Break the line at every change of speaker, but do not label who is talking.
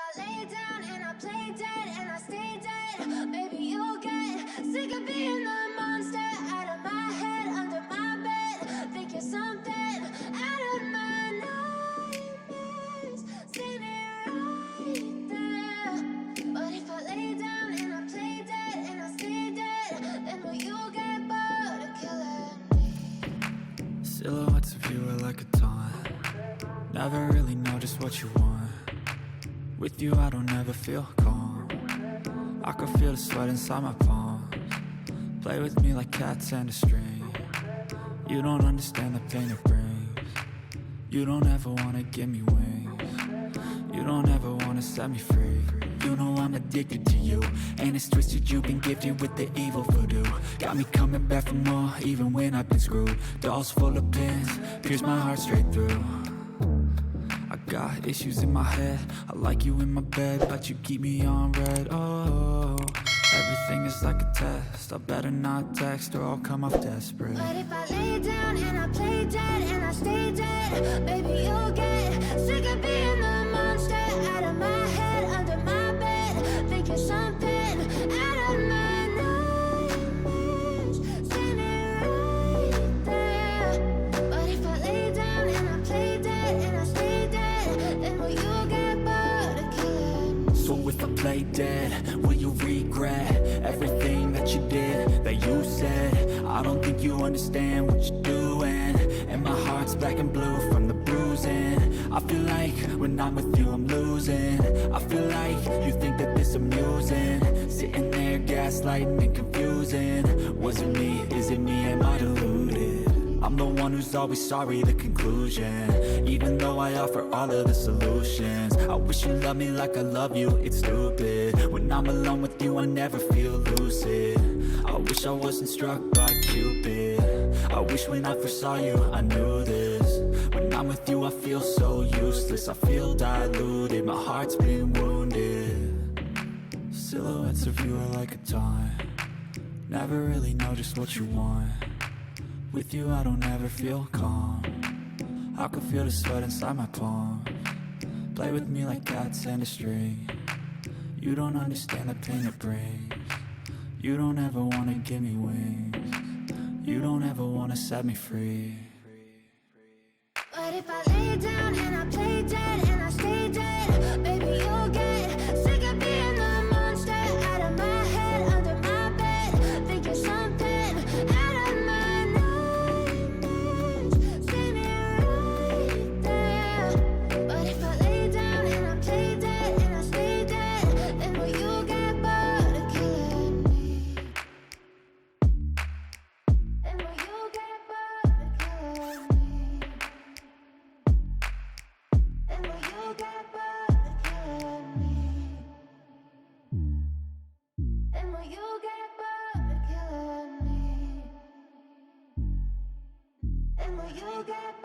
I lay down and I play dead and I stay dead, maybe you'll get sick of being the monster out of my head, under my bed. Think you're something out of my nightmares. See me right there. But if I lay down and I play dead and I stay dead, then will you get bored of killing me?
Silhouettes of you are like a taunt. Never really know just what you want. With you I don't ever feel calm. I can feel the sweat inside my palms. Play with me like cats and a string. You don't understand the pain it brings. You don't ever wanna give me wings. You don't ever wanna set me free. You know I'm addicted to you, and it's twisted, you've been gifted with the evil voodoo. Got me coming back for more, even when I've been screwed. Dolls full of pins, pierce my heart straight through. I got issues in my head, I like you in my bed, but you keep me on red. Oh, everything is like a test, I better not text or I'll come off desperate.
But if I lay down and I play dead and I stay dead, maybe you'll get sick of being the monster out of my head, under my bed. Think you're something out of my nightmares. See me right there. But if I lay down and I play dead and I stay dead, then will you get bored of killing me?
So if I play dead, will you regret everything that you did, that you said? I don't think you understand what you're doing, and my heart's black and blue from the bruising. I feel like when I'm with you I'm losing. I feel like you think that this amusing, sitting there gaslighting and confusing. Was it me? Is it me? Am I deluded? I'm the one who's always sorry, the conclusion. Even though I offer all of the solutions, I wish you loved me like I love you, it's stupid. When I'm alone with you I never feel lucid. I wish I wasn't struck by Cupid. I wish when I first saw you I knew this. When I'm with you I feel so useless, I feel diluted, my heart's been wounded. Silhouettes of you are like a taunt. Never really know just what you want. With you I don't ever feel calm. I can feel the sweat inside my palms. Play with me like cats and a string. You don't understand the pain it brings. You don't ever wanna give me wings. You don't ever wanna set me free.
But if I lay down and I play dead and I stay dead, maybe you'll get sick of being the monster out of my head, under my bed. Think you're something out of my nightmares. See me right there. But if I lay down and I play dead and I stay dead, then will you get bored of killing me? Then will you get bored of killing me? Then will you get bored of killing me? Then will you get bored of killing me? Then will you get